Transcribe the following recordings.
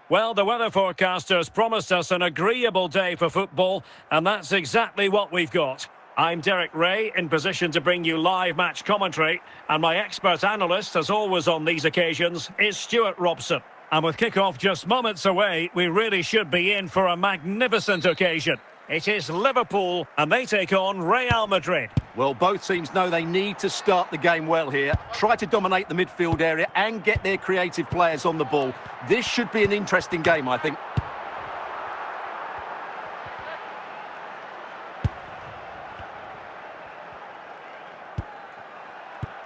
Well, the weather forecasters promised us an agreeable day for football, and that's exactly what we've got. I'm Derek Ray, in position to bring you live match commentary, and my expert analyst, as always on these occasions, is Stuart Robson. And with kick-off just moments away, we really should be in for a magnificent occasion. It is Liverpool, and they take on Real Madrid. Well, both teams know they need to start the game well here. Try to dominate the midfield area and get their creative players on the ball. This should be an interesting game, I think.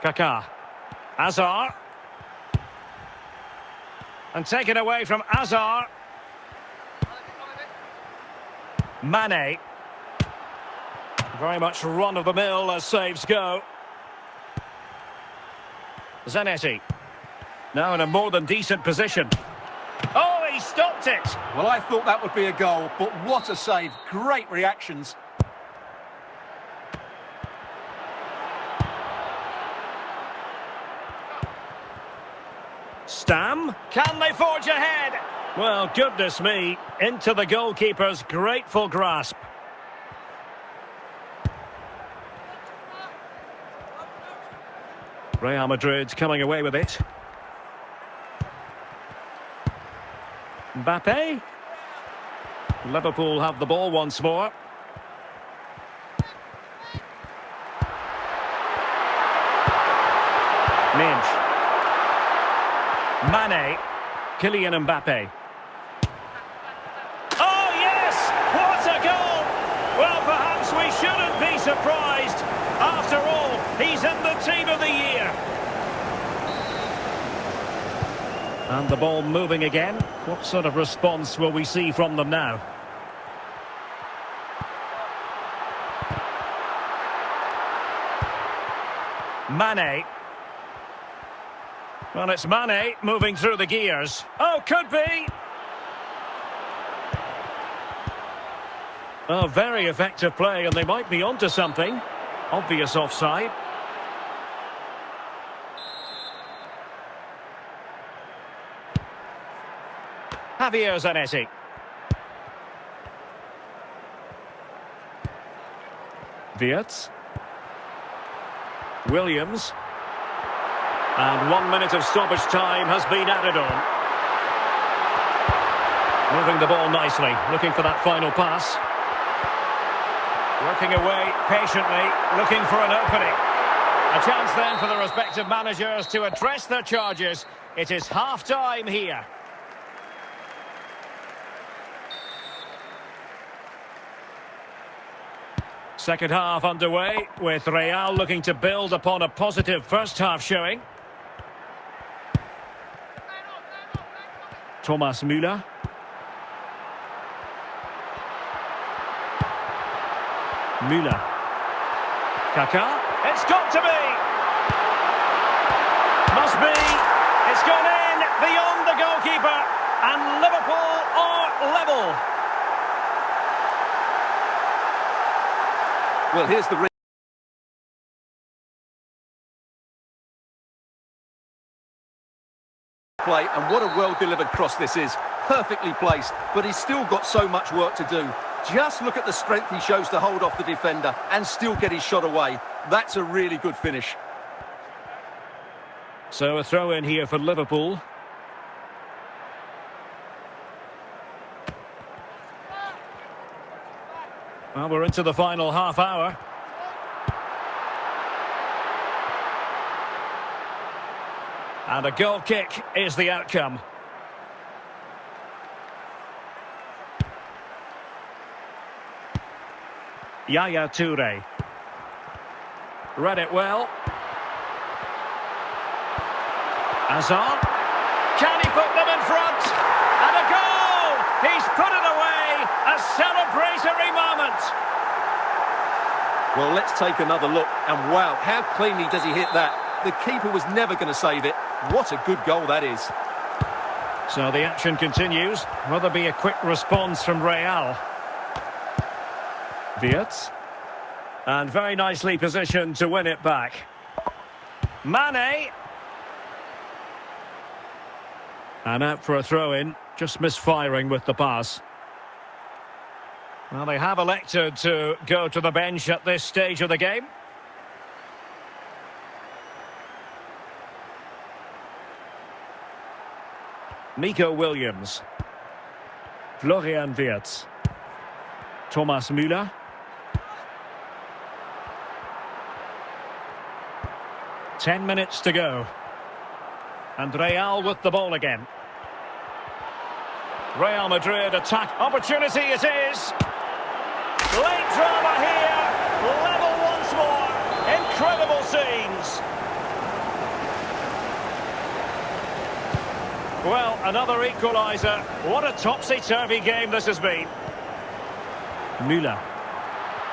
Kaká. Hazard. And taken away from Hazard. Mane. Very much run-of-the-mill as saves go. Zanetti. Now in a more than decent position. Oh, he stopped it! Well, I thought that would be a goal, but what a save. Great reactions. Stam. Can they forge ahead? Well, goodness me. Into the goalkeeper's grateful grasp. Real Madrid coming away with it. Mbappe. Liverpool have the ball once more. Minge. Mane. Kylian Mbappe. Oh, yes! What a goal! Well, perhaps we shouldn't be surprised. After all, he's in the team of the year. And the ball moving again. What sort of response will we see from them now? Mane. Well, it's Mane moving through the gears. Oh, could be! Oh, very effective play, and they might be onto something. Obvious offside. Javier Zanetti. Wirtz. Williams. And 1 minute of stoppage time has been added on. Moving the ball nicely, looking for that final pass. Working away patiently, looking for an opening. A chance then for the respective managers to address their charges. It is half-time here. Second half underway, with Real looking to build upon a positive first half showing. Thomas Müller. Müller. Kaká. It's got to be! Must be! It's gone in beyond the goalkeeper, and Liverpool are level. Well, here's the play, and what a well-delivered cross this is. Perfectly placed, but he's still got so much work to do. Just look at the strength he shows to hold off the defender and still get his shot away. That's a really good finish. So a throw in here for Liverpool. Well, we're into the final half hour. And a goal kick is the outcome. Yaya Toure. Read it well. Hazard. Can he put them in front? And a goal! He's put it away! A celebratory moment! Well, let's take another look. And wow, how cleanly does he hit that? The keeper was never going to save it. What a good goal that is. So the action continues. Will there be a quick response from Real? Wirtz. And very nicely positioned to win it back. Mane. And out for a throw-in. Just misfiring with the pass. Well, they have elected to go to the bench at this stage of the game. Nico Williams. Florian Wirtz. Thomas Müller. Ten minutes to go. And Real with the ball again. Real Madrid attack. Opportunity it is. Late drama here. Level once more. Incredible scenes. Well, another equaliser. What a topsy-turvy game this has been. Müller.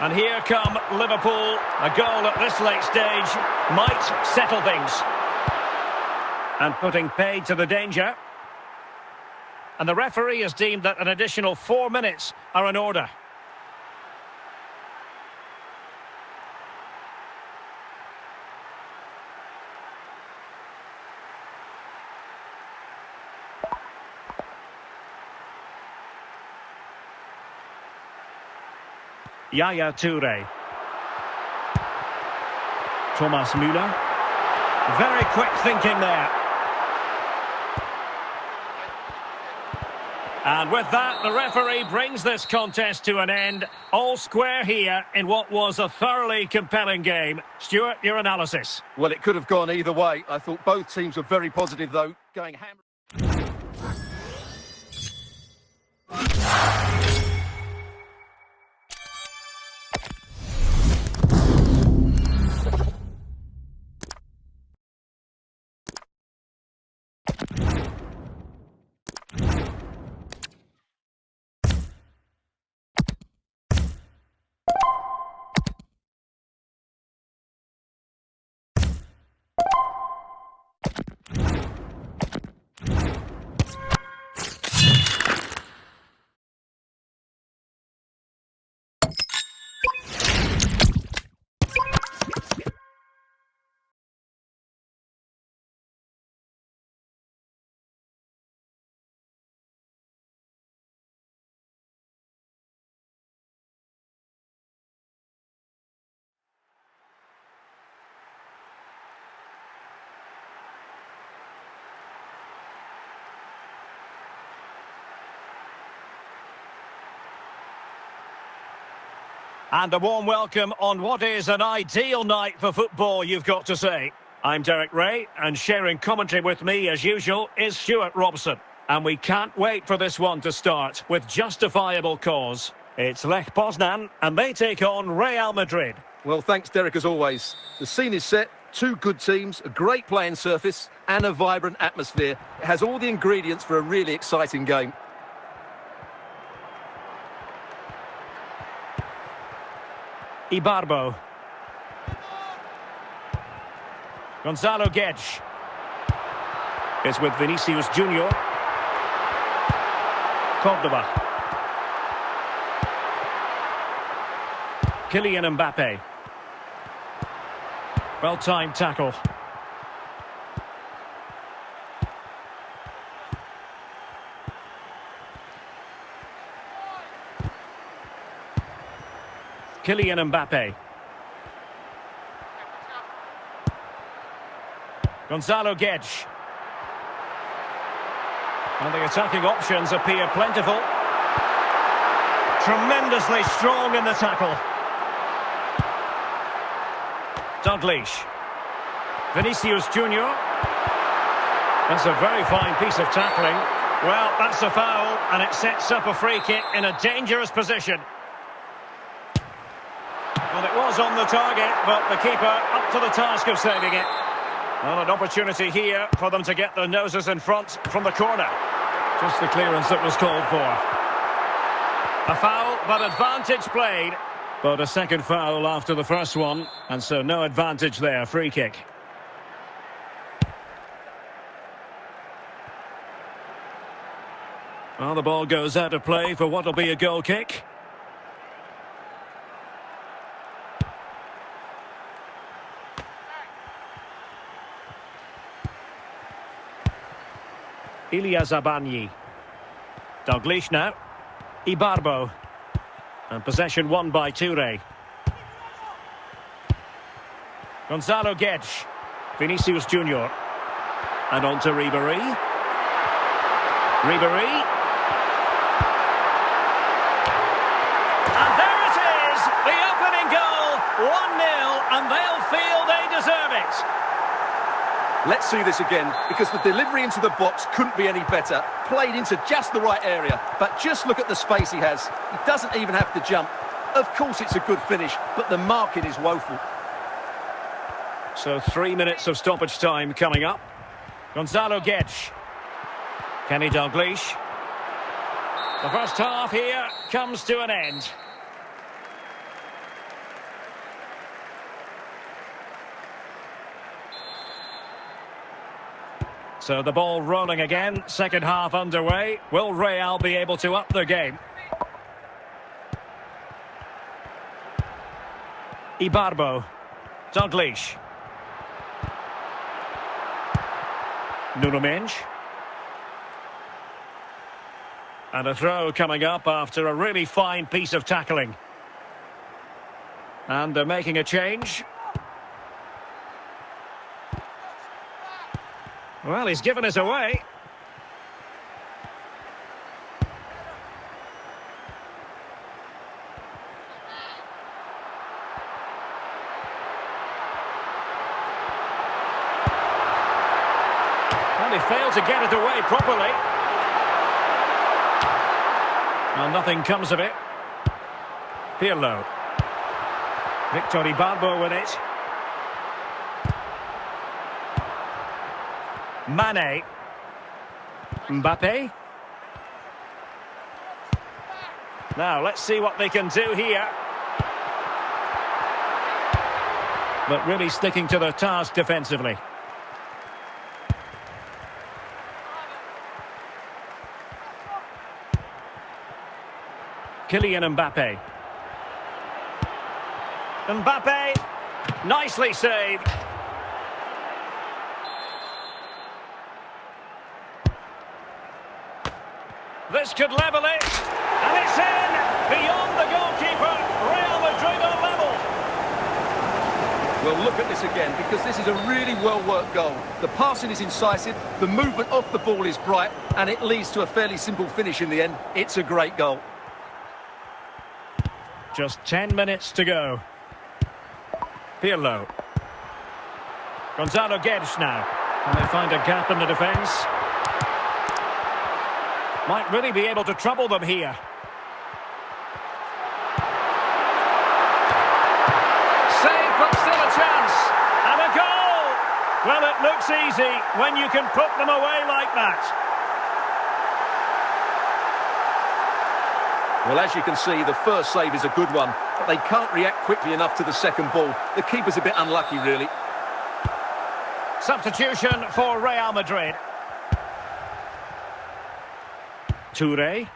And here come Liverpool. A goal at this late stage might settle things. And putting paid to the danger. And the referee has deemed that an additional 4 minutes are in order. Yaya Toure. Thomas Müller. Very quick thinking there. And with that, the referee brings this contest to an end. All square here in what was a thoroughly compelling game. Stuart, your analysis. Well, it could have gone either way. I thought both teams were very positive, though, going hammer. And a warm welcome on what is an ideal night for football, you've got to say. I'm Derek Ray, and sharing commentary with me, as usual, is Stuart Robson. And we can't wait for this one to start with justifiable cause. It's Lech Poznan, and they take on Real Madrid. Well, thanks, Derek, as always. The scene is set. Two good teams, a great playing surface, and a vibrant atmosphere. It has all the ingredients for a really exciting game. Ibarbo. Gonzalo Guedes. It's with Vinicius Junior. Cordoba. Kylian Mbappe. Well-timed tackle. Kylian Mbappe. Gonzalo Guedes. And the attacking options appear plentiful. Tremendously strong in the tackle. Dalglish. Vinicius Junior. That's a very fine piece of tackling. Well, that's a foul, and it sets up a free kick in a dangerous position. Well, it was on the target, but the keeper up to the task of saving it. Well, an opportunity here for them to get their noses in front from the corner. Just the clearance that was called for. A foul, but advantage played. But a second foul after the first one, and so no advantage there, free kick. Well, the ball goes out of play for what will be a goal kick. Ilya Zabani. Dalglish now. Ibarbo. And possession won by Toure. Gonzalo Guedes. Vinicius Junior. And on to Ribéry. Ribéry. And there it is! The opening goal! 1-0, and they'll feel they deserve it. Let's see this again, because the delivery into the box couldn't be any better. Played into just the right area, but just look at the space he has. He doesn't even have to jump. Of course it's a good finish, but the marking is woeful. So 3 minutes of stoppage time coming up. Gonzalo Guedes. Kenny Dalglish. The first half here comes to an end. So the ball rolling again, second half underway. Will Real be able to up their game? Ibarbo. Dalglish. Nuno Mendes. And a throw coming up after a really fine piece of tackling. And they're making a change. Well, he's given us away. And he failed to get it away properly. Well, nothing comes of it. Pirlo. Victor Ibarbo with it. Mane. Mbappe. Now, let's see what they can do here. But really sticking to their task defensively. Kylian Mbappe. Mbappe. Nicely saved. This could level it, and it's in! Beyond the goalkeeper, Real Madrid are level. Well, look at this again, because this is a really well-worked goal. The passing is incisive, the movement off the ball is bright, and it leads to a fairly simple finish in the end. It's a great goal. Just 10 minutes to go. Pirlo. Gonzalo Guedes now. Can they find a gap in the defence? Might really be able to trouble them here. Save, but still a chance. And a goal! Well, it looks easy when you can put them away like that. Well, as you can see, the first save is a good one, but they can't react quickly enough to the second ball. The keeper's a bit unlucky, really. Substitution for Real Madrid. Toure.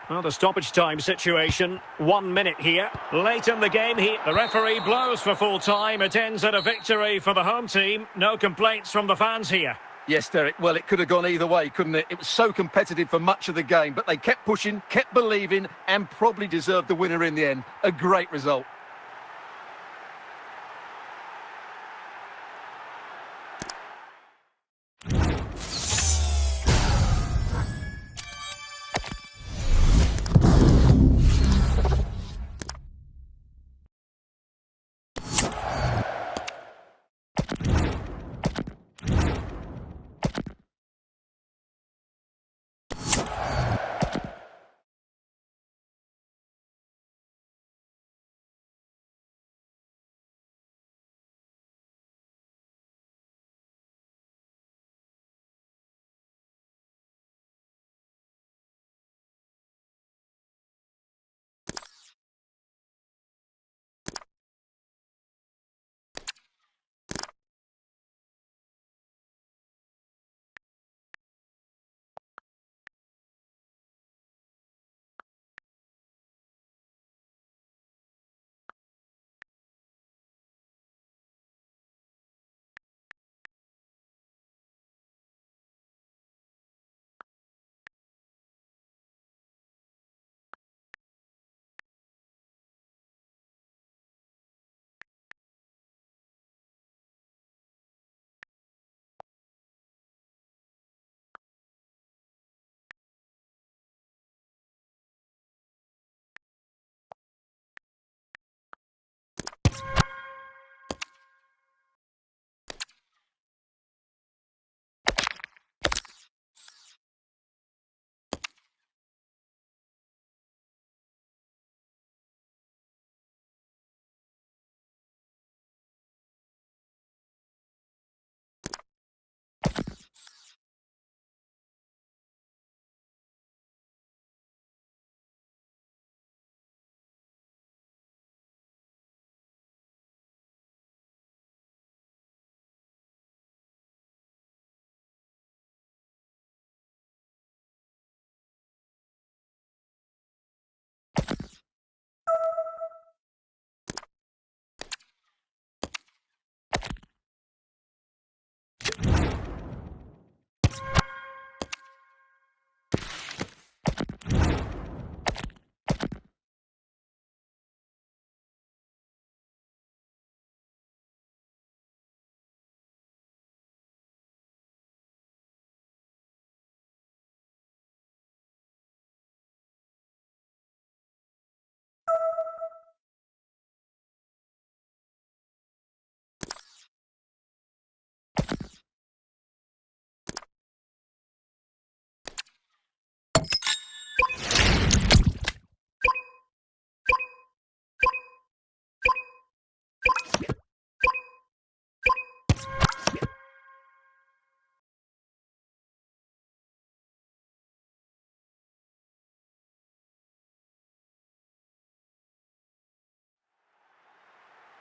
Well, the stoppage time situation, 1 minute here. Late in the game, the referee blows for full time. It ends at a victory for the home team. No complaints from the fans here. Yes, Derek, well, it could have gone either way, couldn't it? It was so competitive for much of the game, but they kept pushing, kept believing, and probably deserved the winner in the end. A great result.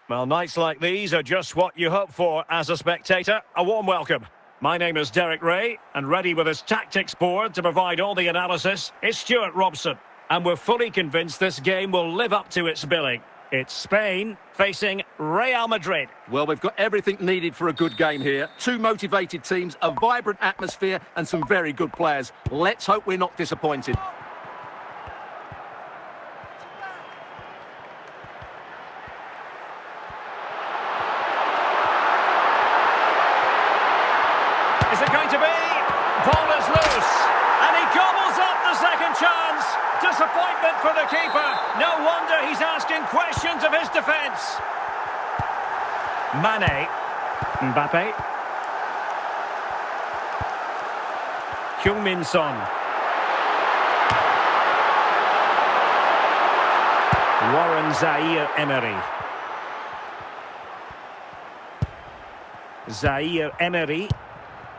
Well, nights like these are just what you hope for as a spectator. A warm welcome. My name is Derek Ray, and ready with his tactics board to provide all the analysis is Stuart Robson. And we're fully convinced this game will live up to its billing. It's Spain facing Real Madrid. Well, we've got everything needed for a good game here. Two motivated teams, a vibrant atmosphere and some very good players. Let's hope we're not disappointed. Is it going to be? Ball is loose. And he gobbles up the second chance. Disappointment for the keeper. No wonder he's asking questions of his defence. Mane. Mbappe. Heung-min Son. Warren Zaire-Emery. Zaire-Emery.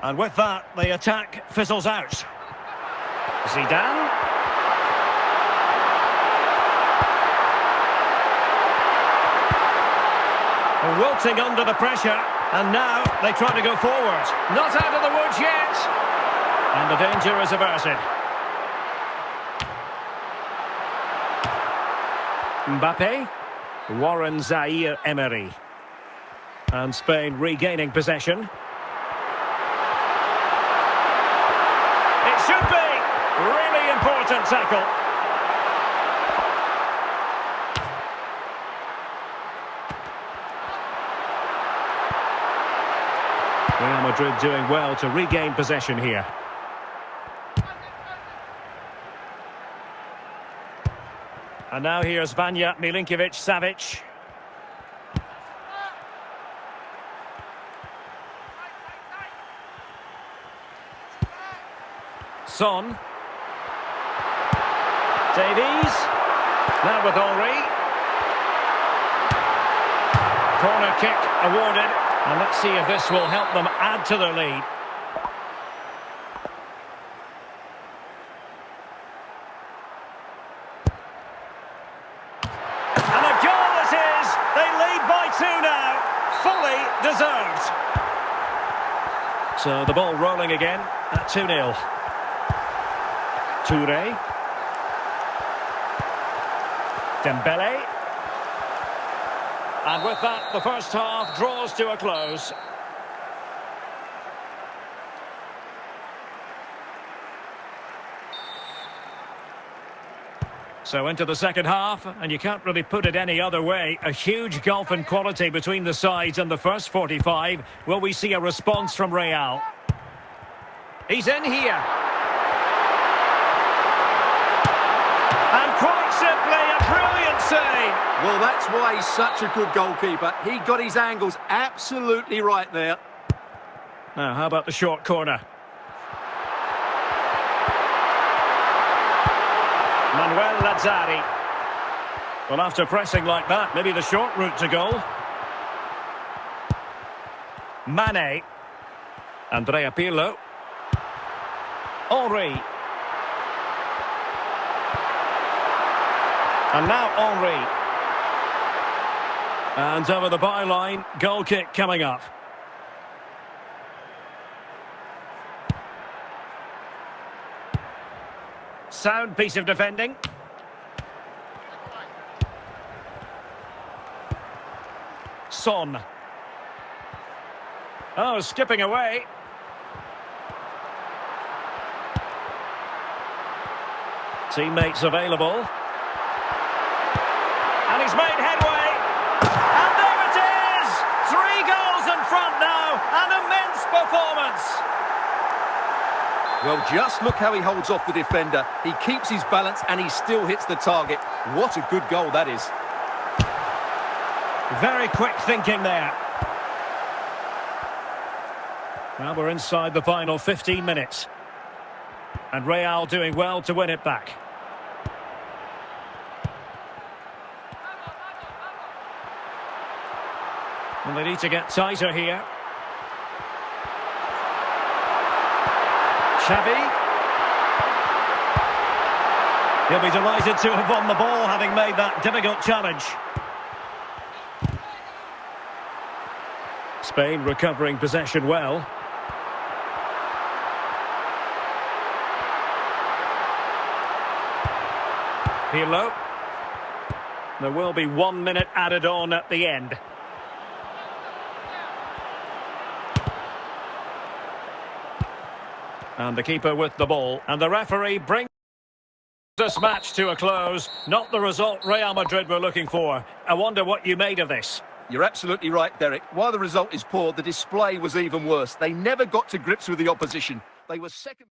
And with that, the attack fizzles out. Zidane. Wilting under the pressure, and now they try to go forward. Not out of the woods yet. And the danger is averted. Mbappe. Warren Zaire-Emery. And Spain regaining possession. It should be. Really important tackle. Real Madrid doing well to regain possession here. And now here's Vanja Milinkovic-Savic. Son. Davies. Now with Henry. Corner kick awarded. And let's see if this will help them add to their lead. And a goal it is! They lead by 2 now. Fully deserved. So the ball rolling again at 2-0. Touré. Dembele. And with that, the first half draws to a close. So into the second half, and you can't really put it any other way. A huge gulf in quality between the sides in the first 45. Will we see a response from Real? He's in here. And quite simply, a brilliant save. Well, that's why he's such a good goalkeeper. He got his angles absolutely right there. Now, how about the short corner? Manuel Lazzari. Well, after pressing like that, maybe the short route to goal. Mane. Andrea Pirlo. Henry. And now Henry. And over the byline, goal kick coming up. Sound piece of defending. Son. Oh, skipping away. Teammates available. And he's made headway. And there it is! 3 goals in front now. An immense performance. Well, just look how he holds off the defender. He keeps his balance and he still hits the target. What a good goal that is. Very quick thinking there. Well, we're inside the final 15 minutes. And Real doing well to win it back. And they need to get tighter here. Xavi. He'll be delighted to have won the ball, having made that difficult challenge. Spain recovering possession well. Pirlo. There will be 1 minute added on at the end. And the keeper with the ball. And the referee brings this match to a close. Not the result Real Madrid were looking for. I wonder what you made of this. You're absolutely right, Derek. While the result is poor, the display was even worse. They never got to grips with the opposition. They were second.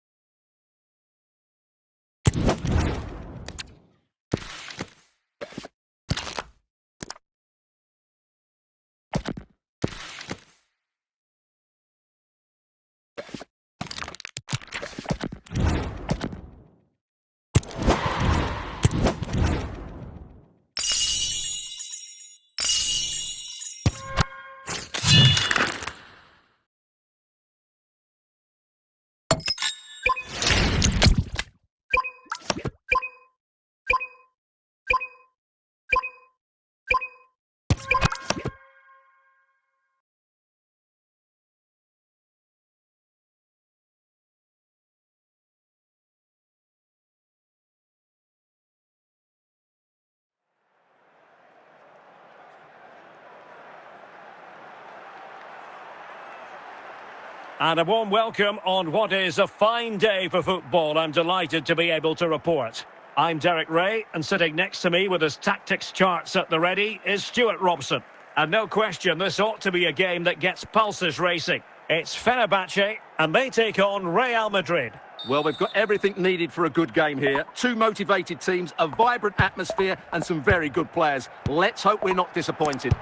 And a warm welcome on what is a fine day for football. I'm delighted to be able to report. I'm Derek Ray, and sitting next to me with his tactics charts at the ready is Stuart Robson. And no question, this ought to be a game that gets pulses racing. It's Fenabach, and they take on Real Madrid. Well, we've got everything needed for a good game here. Two motivated teams, a vibrant atmosphere, and some very good players. Let's hope we're not disappointed.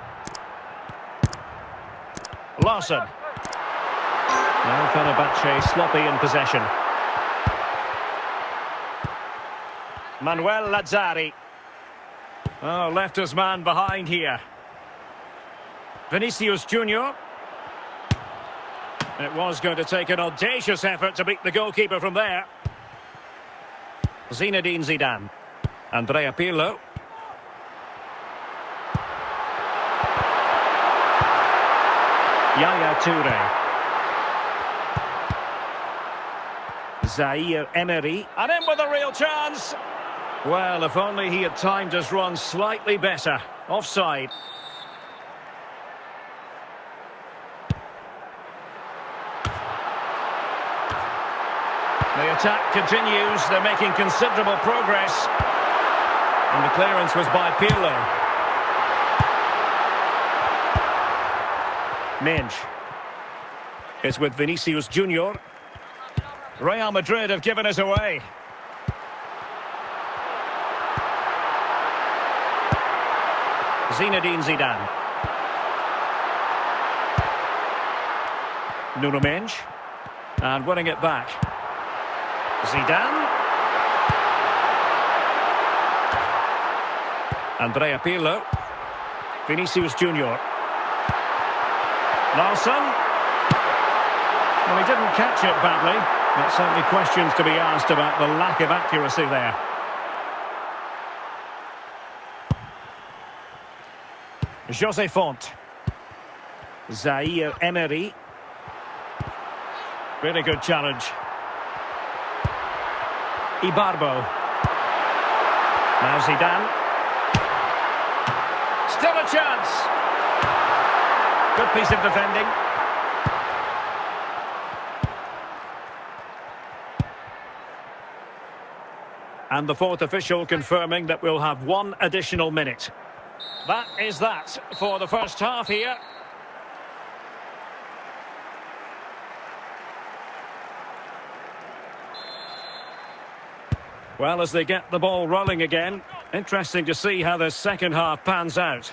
Larson. Now Fenabach sloppy in possession. Manuel Lazzari. Oh, left his man behind here. Vinicius Junior. It was going to take an audacious effort to beat the goalkeeper from there. Zinedine Zidane. Andrea Pirlo. Yaya Toure. Zaire Emery, and in with a real chance. Well, if only he had timed his run slightly better. Offside. The attack continues. They're making considerable progress. And the clearance was by Pirlo. Minge. It's with Vinicius Junior. Real Madrid have given us away. Zinedine Zidane. Nuno Mendes. And winning it back. Zidane. Andrea Pirlo. Vinicius Junior. Larson. Well, he didn't catch it badly. But certainly questions to be asked about the lack of accuracy there. José Font. Zaire Emery. Really good challenge. Ibarbo. Now Zidane. Still a chance. Good piece of defending. And the fourth official confirming that we'll have 1 additional minute. That is that for the first half here. Well, as they get the ball rolling again, interesting to see how the second half pans out.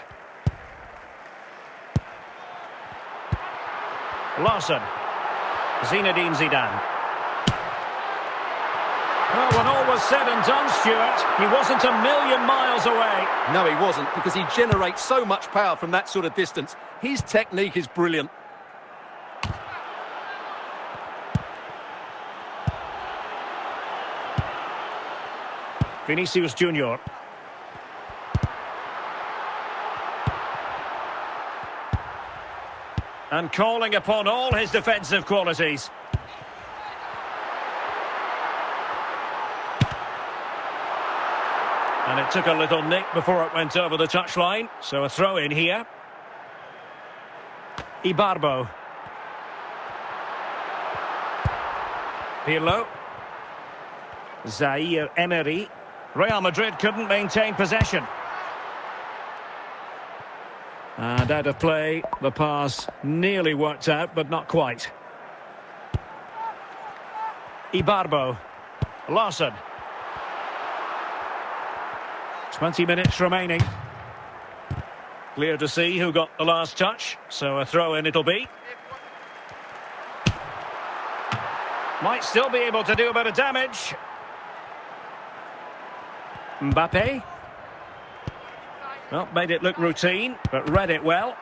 Larson. Zinedine Zidane. Well, when all was said and done, Stuart, he wasn't a million miles away. No, he wasn't, because he generates so much power from that sort of distance. His technique is brilliant. Vinicius Junior. And calling upon all his defensive qualities. And it took a little nick before it went over the touchline. So a throw in here. Ibarbo. Pirlo. Zaire Emery. Real Madrid couldn't maintain possession. And out of play, the pass nearly worked out, but not quite. Ibarbo. Lawson. 20 minutes remaining. Clear to see who got the last touch, so a throw-in it'll be. Might still be able to do a bit of damage. Mbappe. Well, made it look routine, but read it well.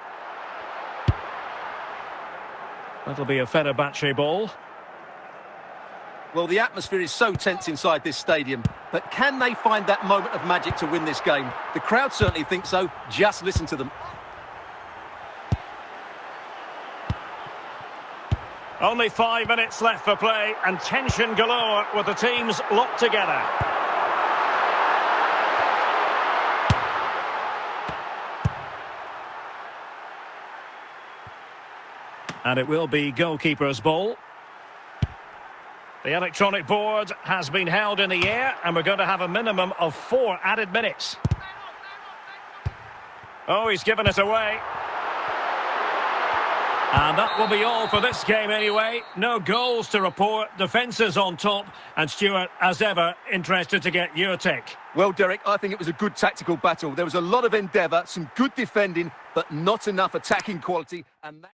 That'll be a Fenabach ball. Well, the atmosphere is so tense inside this stadium, but can they find that moment of magic to win this game? The crowd certainly think so. Just listen to them. Only 5 minutes left for play, and tension galore with the teams locked together. And it will be goalkeeper's ball. The electronic board has been held in the air, and we're going to have a minimum of 4 added minutes. Oh, he's given it away. And that will be all for this game anyway. No goals to report, defences on top. And Stuart, as ever, interested to get your take. Well, Derek, I think it was a good tactical battle. There was a lot of endeavour, some good defending, but not enough attacking quality. And that...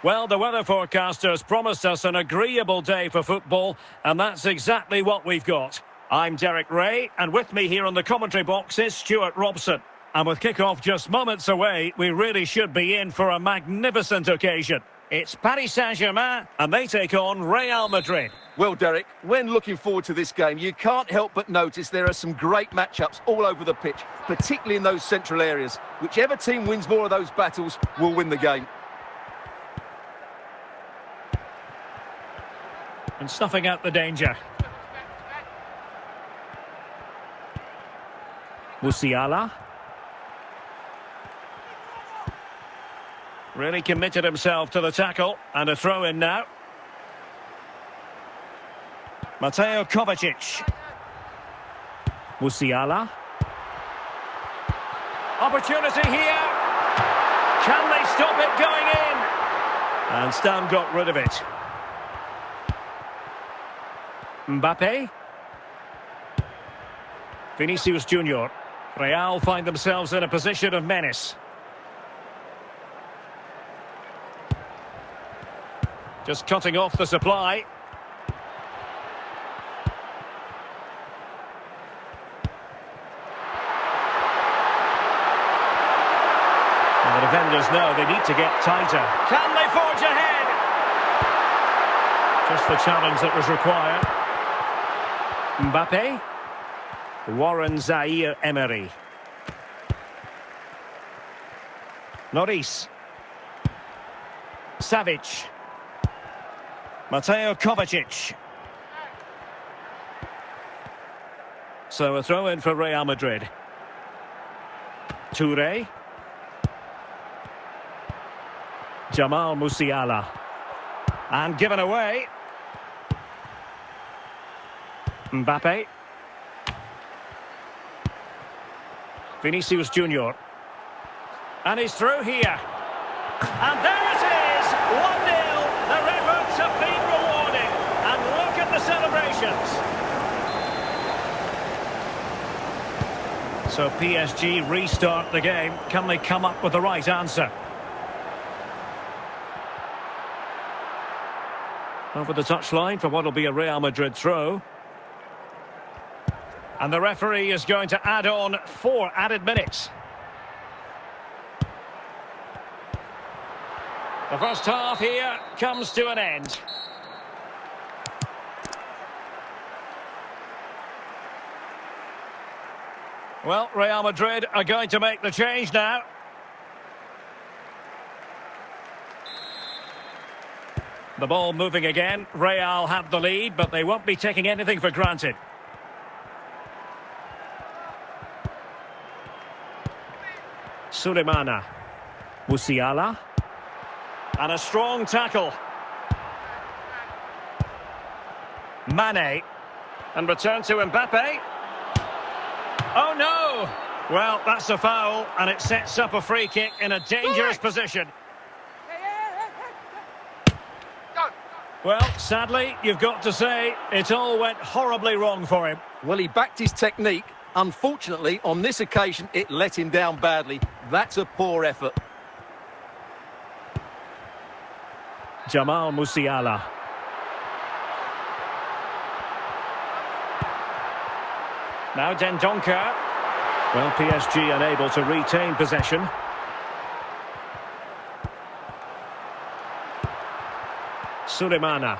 Well, the weather forecasters promised us an agreeable day for football, and that's exactly what we've got. I'm Derek Ray, and with me here on the commentary box is Stuart Robson. And with kick-off just moments away, we really should be in for a magnificent occasion. It's Paris Saint-Germain, and they take on Real Madrid. Well, Derek, when looking forward to this game, you can't help but notice there are some great matchups all over the pitch, particularly in those central areas. Whichever team wins more of those battles will win the game. And snuffing out the danger. Musiala. Really committed himself to the tackle. And a throw in now. Mateo Kovacic. Musiala. Opportunity here. Can they stop it going in? And Stan got rid of it. Mbappe. Vinicius Junior. Real find themselves in a position of menace. Just cutting off the supply. And the defenders know they need to get tighter. Can they forge ahead? Just the challenge that was required. Mbappe. Warren Zaire-Emery. Lloris. Savic. Mateo Kovacic. So a throw in for Real Madrid. Touré. Jamal Musiala. And given away. Mbappe. Vinicius Junior. And he's through here. And there it is! 1-0. Their efforts have been rewarded. And look at the celebrations. So PSG restart the game. Can they come up with the right answer? Over the touchline for what will be a Real Madrid throw. And the referee is going to add on 4 added minutes. The first half here comes to an end. Well, Real Madrid are going to make the change now. The ball moving again. Real have the lead, but they won't be taking anything for granted. Sulemana. Musiala. And a strong tackle. Mane. And return to Mbappe. Oh no! Well, that's a foul, and it sets up a free kick in a dangerous position. Well, sadly, you've got to say, it all went horribly wrong for him. Well, he backed his technique. Unfortunately, on this occasion, it let him down badly. That's a poor effort. Jamal Musiala. Now Dendoncker. Well, PSG unable to retain possession. Sulemana.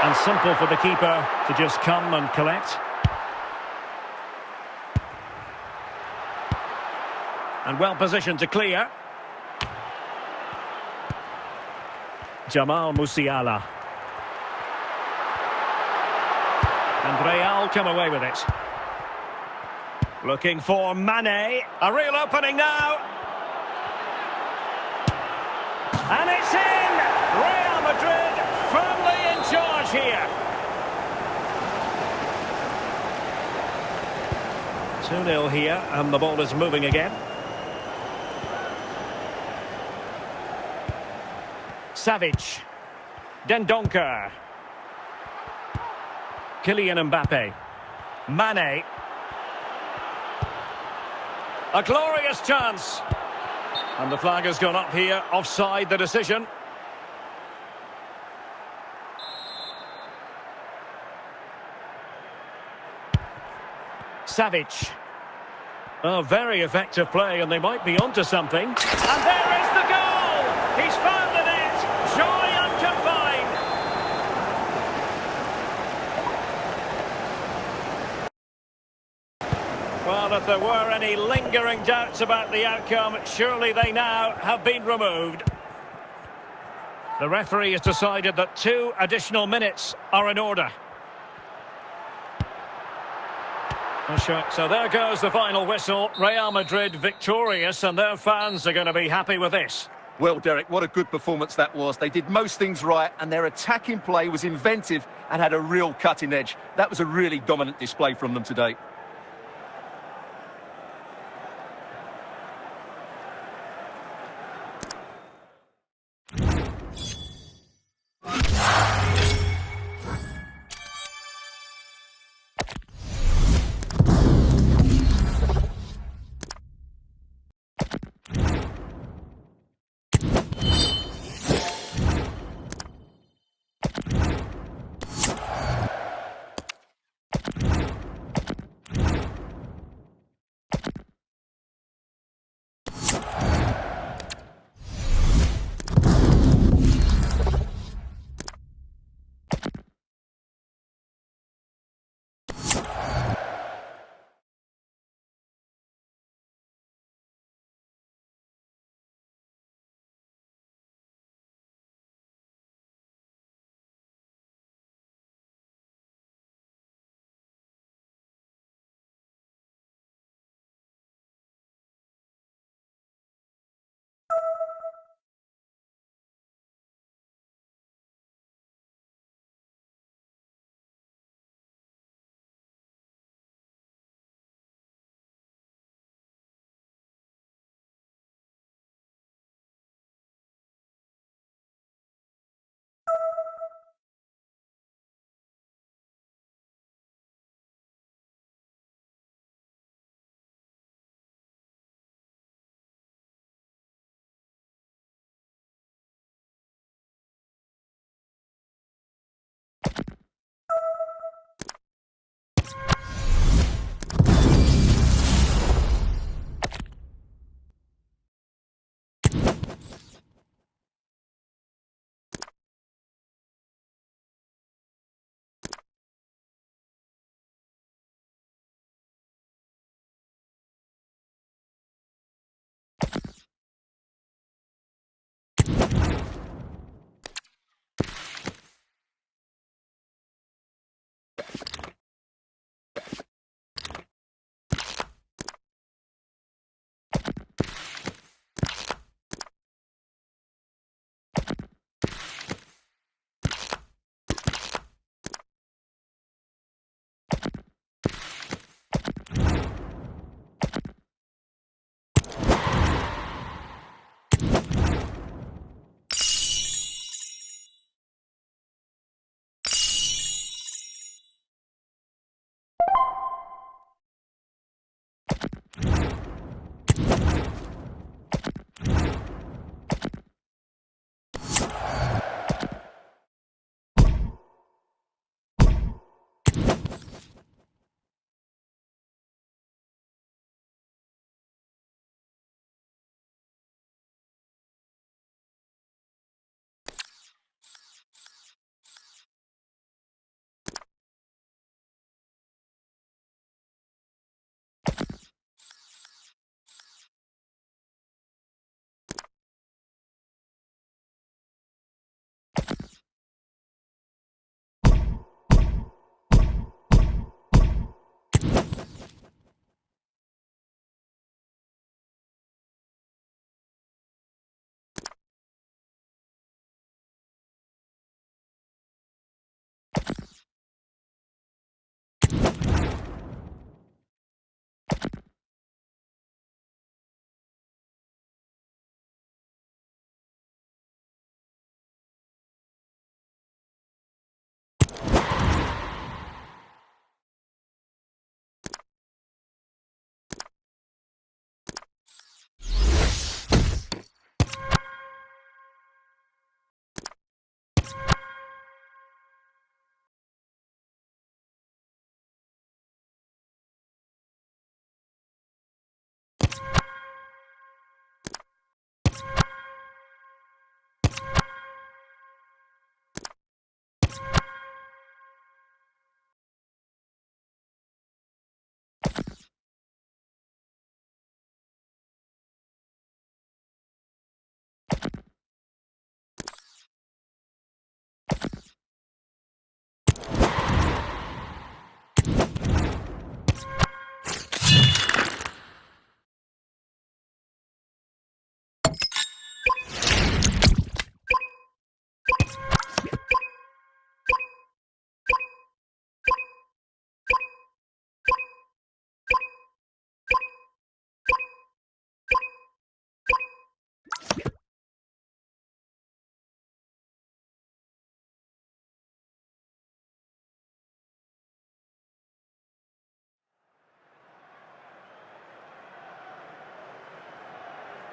And simple for the keeper to just come and collect. And well positioned to clear. Jamal Musiala. And Real come away with it. Looking for Mane. A real opening now. And it's in! Real Madrid firmly in charge here. 2-0 here, and the ball is moving again. Savic. Dendoncker. Kylian Mbappe. Mane. A glorious chance. And the flag has gone up here, offside the decision. Savic. Oh, very effective play, and they might be onto something. And there is the goal! He's found the net! Joy unconfined! Well, if there were any lingering doubts about the outcome, surely they now have been removed. The referee has decided that 2 additional minutes are in order. So there goes the final whistle. Real Madrid victorious, and their fans are going to be happy with this. Well, Derek, what a good performance that was. They did most things right, and their attacking play was inventive and had a real cutting edge. That was a really dominant display from them today.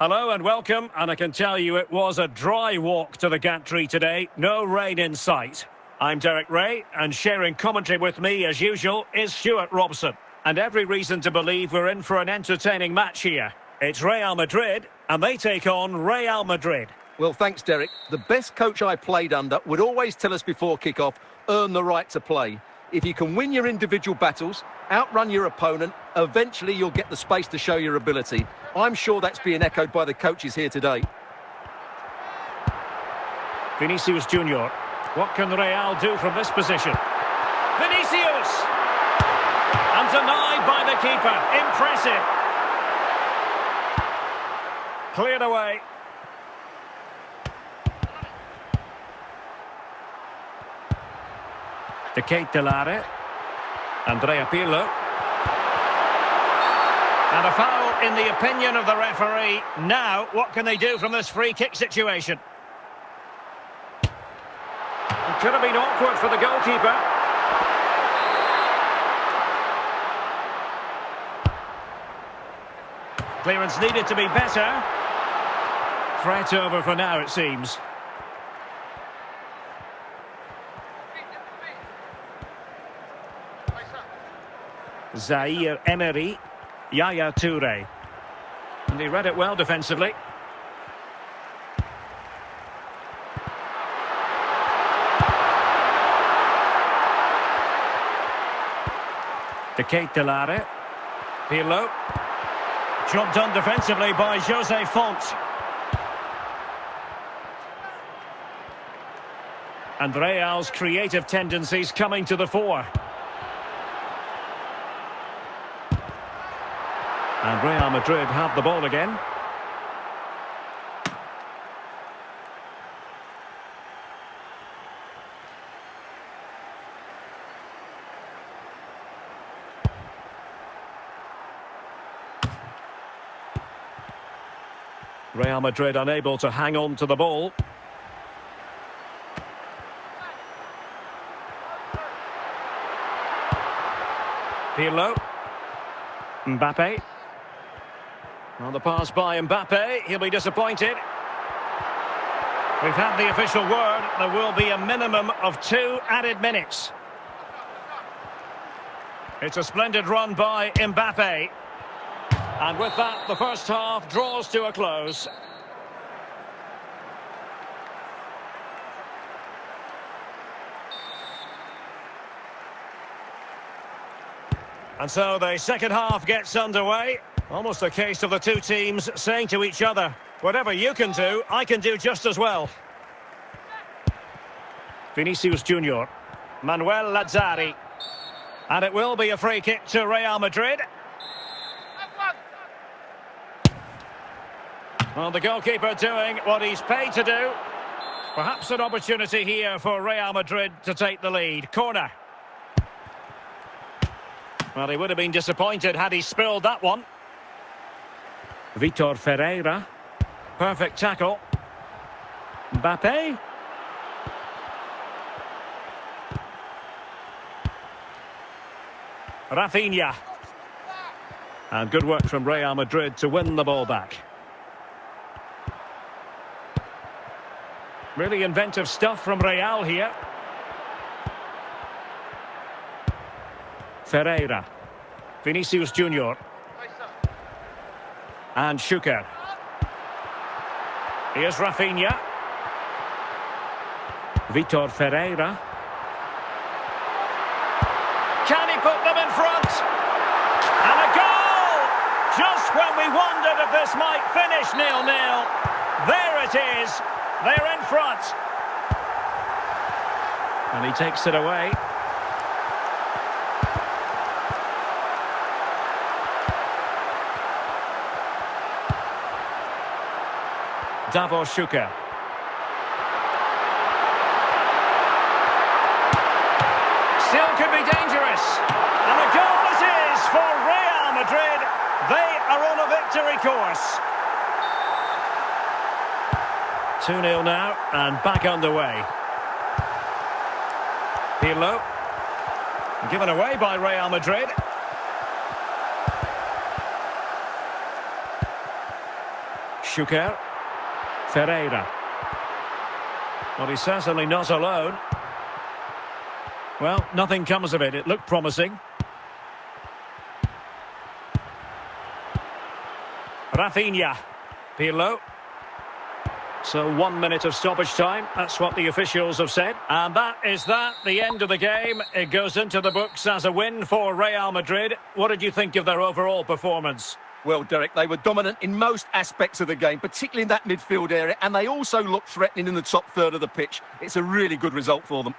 Hello and welcome, and I can tell you it was a dry walk to the gantry today, no rain in sight. I'm Derek Ray, and sharing commentary with me as usual is Stuart Robson. And every reason to believe we're in for an entertaining match here. It's Real Madrid, and they take on Real Madrid. Well, thanks, Derek. The best coach I played under would always tell us before kick-off, earn the right to play. If you can win your individual battles, outrun your opponent, eventually you'll get the space to show your ability. I'm sure that's being echoed by the coaches here today. Vinicius Junior. What can Real do from this position? Vinicius! And denied by the keeper. Impressive. Cleared away. De Ketelare. Andrea Pirlo. And a foul in the opinion of the referee. Now, what can they do from this free kick situation? It could have been awkward for the goalkeeper. Clearance needed to be better. Threat over for now, it seems. Zaire Emery. Yaya Toure. And he read it well defensively. De Ketelare. Pirlo. Job done defensively by Jose Font. And Real's creative tendencies coming to the fore. And Real Madrid have the ball again. Real Madrid unable to hang on to the ball. Pirlo. Mbappe. Well, the pass by Mbappe, he'll be disappointed. We've had the official word, there will be a minimum of 2 added minutes. It's a splendid run by Mbappe. And with that, the first half draws to a close. And so the second half gets underway. Almost a case of the two teams saying to each other, whatever you can do, I can do just as well. Vinicius Junior. Manuel Lazzari. And it will be a free kick to Real Madrid. Well, the goalkeeper doing what he's paid to do. Perhaps an opportunity here for Real Madrid to take the lead. Corner. Well, he would have been disappointed had he spilled that one. Vitor Ferreira. Perfect tackle. Mbappe. Rafinha. And good work from Real Madrid to win the ball back. Really inventive stuff from Real here. Ferreira. Vinicius Junior. And Schuker. Here's Rafinha. Vitor Ferreira. Can he put them in front? And a goal! Just when we wondered if this might finish 0-0. There it is. They're in front. And he takes it away. Davor Schuker. Still could be dangerous. And a goal it is for Real Madrid. They are on a victory course. 2-0 now, and back underway. Pirlo. Given away by Real Madrid. Schuker. Ferreira. Well, he's certainly not alone. Well, nothing comes of it. It looked promising. Rafinha. Pirlo. So 1 minute of stoppage time. That's what the officials have said. And that is that. The end of the game. It goes into the books as a win for Real Madrid. What did you think of their overall performance? Well, Derek, they were dominant in most aspects of the game, particularly in that midfield area, and they also looked threatening in the top third of the pitch. It's a really good result for them.